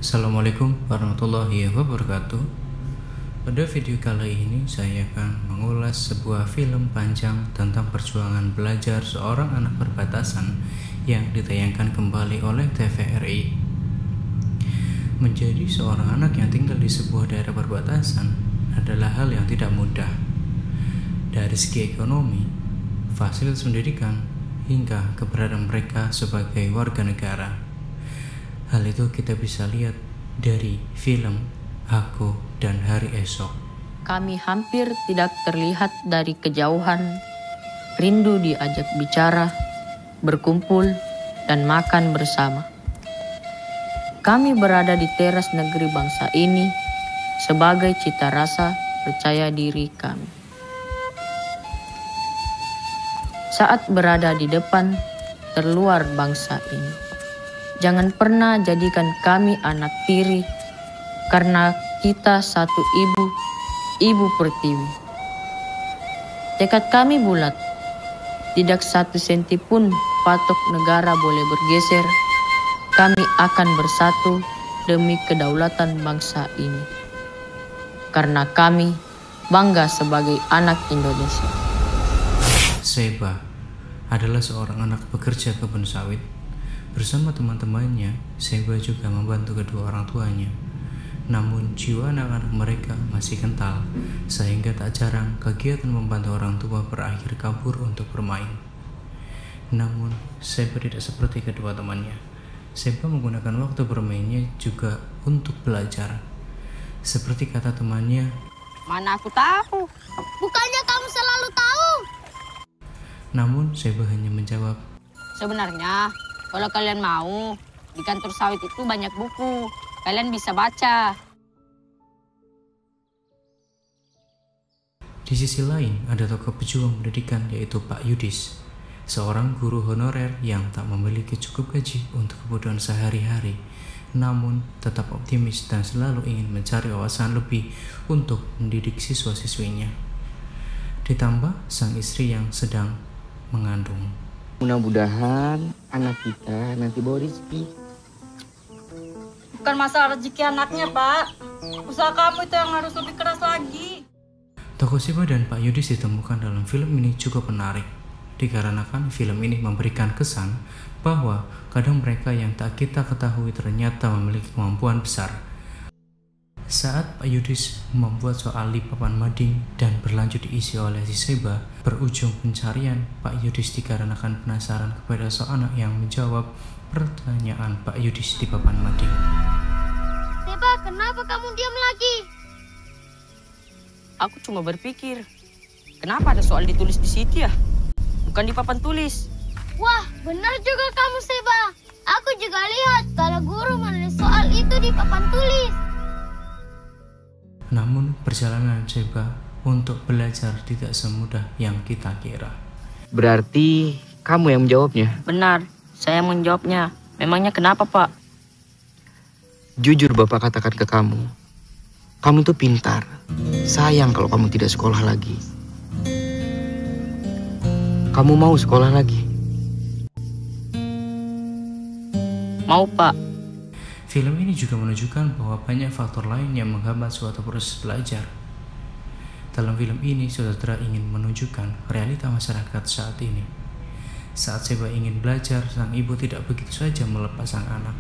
Assalamualaikum warahmatullahi wabarakatuh. Pada video kali ini saya akan mengulas sebuah film panjang tentang perjuangan belajar seorang anak perbatasan yang ditayangkan kembali oleh TVRI. Menjadi seorang anak yang tinggal di sebuah daerah perbatasan adalah hal yang tidak mudah. Dari segi ekonomi, fasilitas pendidikan, hingga keberadaan mereka sebagai warga negara. Hal itu kita bisa lihat dari film Aku dan Hari Esok. Kami hampir tidak terlihat dari kejauhan, rindu diajak bicara, berkumpul, dan makan bersama. Kami berada di teras negeri bangsa ini sebagai cita rasa percaya diri kami. Saat berada di depan, terluar bangsa ini. Jangan pernah jadikan kami anak tiri, karena kita satu ibu pertiwi. Tekad kami bulat, tidak satu senti pun patok negara boleh bergeser. Kami akan bersatu demi kedaulatan bangsa ini, karena kami bangga sebagai anak Indonesia. Seba adalah seorang anak pekerja kebun sawit. Bersama teman-temannya, Seba juga membantu kedua orang tuanya. Namun jiwa anak-anak mereka masih kental, sehingga tak jarang kegiatan membantu orang tua berakhir kabur untuk bermain. Namun Seba tidak seperti kedua temannya. Seba menggunakan waktu bermainnya juga untuk belajar. Seperti kata temannya, Mana aku tahu? Bukannya kamu selalu tahu? namun Seba hanya menjawab, Sebenarnya, kalau kalian mau, di kantor sawit itu banyak buku. Kalian bisa baca. Di sisi lain, ada tokoh pejuang pendidikan yaitu Pak Yudis, seorang guru honorer yang tak memiliki cukup gaji untuk kebutuhan sehari-hari, namun tetap optimis dan selalu ingin mencari wawasan lebih untuk mendidik siswa-siswinya. Ditambah sang istri yang sedang mengandung. Mudah-mudahan anak kita nanti bawa rezeki. Bukan masalah rezeki anaknya, Pak. Usaha kamu itu yang harus lebih keras lagi. Tokoh Seba dan Pak Yudis ditemukan dalam film ini cukup menarik, dikarenakan film ini memberikan kesan bahwa kadang mereka yang tak kita ketahui ternyata memiliki kemampuan besar. Saat Pak Yudis membuat soal di papan mading dan berlanjut diisi oleh si Seba, berujung pencarian Pak Yudis dikarenakan penasaran kepada seorang anak yang menjawab pertanyaan Pak Yudis di papan mading. Seba, kenapa kamu diam lagi? Aku cuma berpikir, kenapa ada soal ditulis di situ ya? Bukan di papan tulis. Wah, benar juga kamu, Seba. Aku juga lihat kalau guru menulis soal itu di papan tulis. Namun perjalanan Seba untuk belajar tidak semudah yang kita kira. Berarti kamu yang menjawabnya. Benar, saya menjawabnya. Memangnya kenapa, Pak? Jujur Bapak katakan ke kamu, kamu tuh pintar. Sayang kalau kamu tidak sekolah lagi. Kamu mau sekolah lagi? Mau, Pak. Film ini juga menunjukkan bahwa banyak faktor lain yang menghambat suatu proses belajar. Dalam film ini, sutradara ingin menunjukkan realita masyarakat saat ini. Saat Seba ingin belajar, sang ibu tidak begitu saja melepas sang anak.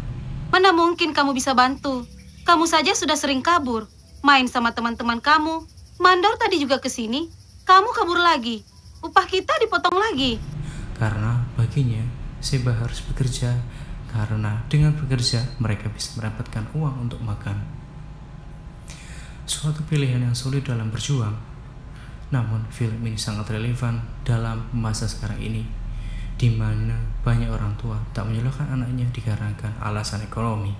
Mana mungkin kamu bisa bantu? Kamu saja sudah sering kabur. Main sama teman-teman kamu. Mandor tadi juga ke sini. Kamu kabur lagi. Upah kita dipotong lagi. Karena baginya, Seba harus bekerja, karena dengan bekerja mereka bisa mendapatkan uang untuk makan. Suatu pilihan yang sulit dalam berjuang. Namun film ini sangat relevan dalam masa sekarang ini, di mana banyak orang tua tak menyalahkan anaknya dikarenakan alasan ekonomi.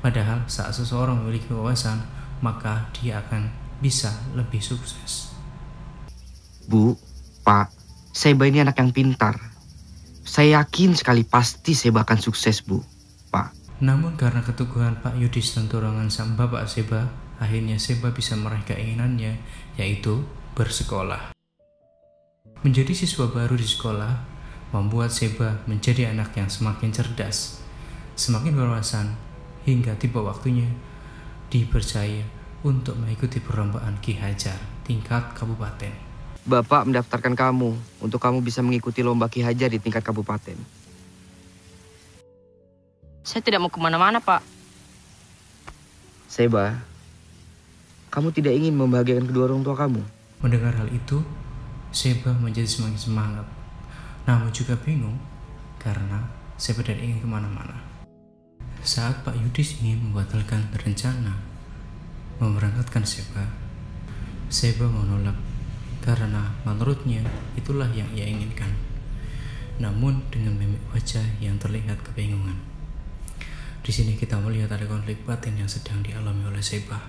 Padahal saat seseorang memiliki wawasan, maka dia akan bisa lebih sukses. Bu, Pak, Seba ini anak yang pintar. Saya yakin sekali pasti Seba akan sukses, Bu, Pak. Namun karena keteguhan Pak Yudis dan dorongan sang bapak Seba, akhirnya Seba bisa meraih keinginannya, yaitu bersekolah. Menjadi siswa baru di sekolah membuat Seba menjadi anak yang semakin cerdas, semakin berwawasan, hingga tiba waktunya dipercaya untuk mengikuti perlombaan Ki Hajar tingkat kabupaten. Bapak mendaftarkan kamu untuk kamu bisa mengikuti lomba Ki Hajar di tingkat kabupaten. Saya tidak mau kemana-mana, Pak. Seba, kamu tidak ingin membahagiakan kedua orang tua kamu? Mendengar hal itu, Seba menjadi semakin semangat, namun juga bingung karena Seba tidak ingin kemana-mana. Saat Pak Yudis ingin membatalkan rencana memberangkatkan Seba, Seba menolak karena menurutnya itulah yang ia inginkan. Namun dengan mimik wajah yang terlihat kebingungan. Di sini kita melihat ada konflik batin yang sedang dialami oleh Seba.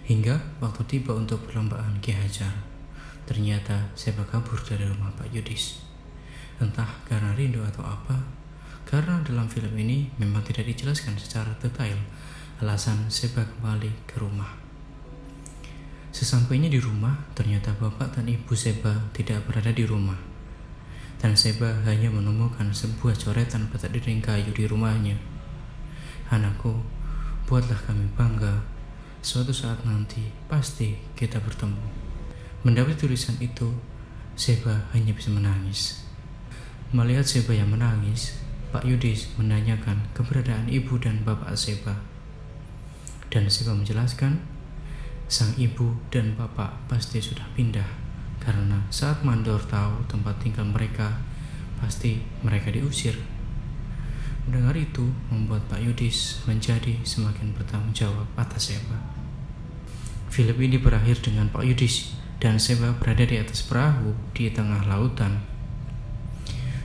Hingga waktu tiba untuk perlombaan Ki Hajar, ternyata Seba kabur dari rumah Pak Yudis. Entah karena rindu atau apa, karena dalam film ini memang tidak dijelaskan secara detail alasan Seba kembali ke rumah. Sesampainya di rumah, ternyata bapak dan ibu Seba tidak berada di rumah. Dan Seba hanya menemukan sebuah coretan peta dinding kayu di rumahnya. Anakku, buatlah kami bangga. Suatu saat nanti, pasti kita bertemu. Mendapat tulisan itu, Seba hanya bisa menangis. Melihat Seba yang menangis, Pak Yudis menanyakan keberadaan ibu dan bapak Seba. Dan Seba menjelaskan, sang ibu dan bapak pasti sudah pindah karena saat mandor tahu tempat tinggal mereka, pasti mereka diusir. Mendengar itu membuat Pak Yudis menjadi semakin bertanggung jawab atas Seba. Film ini berakhir dengan Pak Yudis dan Seba berada di atas perahu di tengah lautan.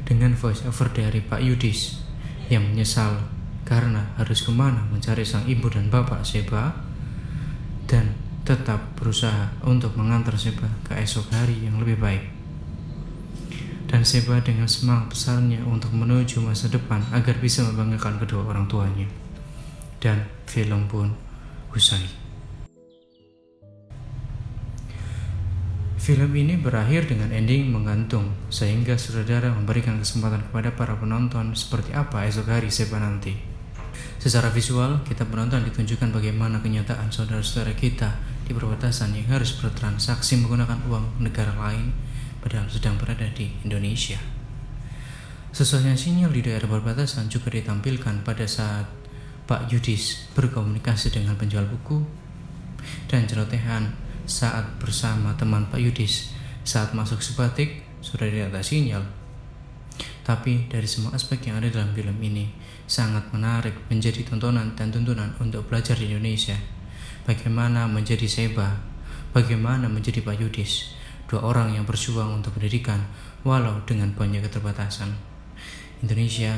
Dengan voice over dari Pak Yudis yang menyesal karena harus kemana mencari sang ibu dan bapak Seba, dan tetap berusaha untuk mengantar Seba ke esok hari yang lebih baik. Dan Seba dengan semangat besarnya untuk menuju masa depan agar bisa membanggakan kedua orang tuanya. Dan film pun usai. Film ini berakhir dengan ending menggantung, sehingga sutradara memberikan kesempatan kepada para penonton seperti apa esok hari Seba nanti. Secara visual, kita penonton ditunjukkan bagaimana kenyataan saudara-saudara kita di perbatasan yang harus bertransaksi menggunakan uang negara lain padahal sedang berada di Indonesia. Sesuatu sinyal di daerah perbatasan juga ditampilkan pada saat Pak Yudis berkomunikasi dengan penjual buku dan celotehan saat bersama teman Pak Yudis saat masuk Sebatik sudah tidak ada sinyal. Tapi dari semua aspek yang ada dalam film ini sangat menarik menjadi tontonan dan tuntunan untuk belajar di Indonesia. Bagaimana menjadi Seba, bagaimana menjadi Pak Yudis, dua orang yang berjuang untuk pendidikan walau dengan banyak keterbatasan. Indonesia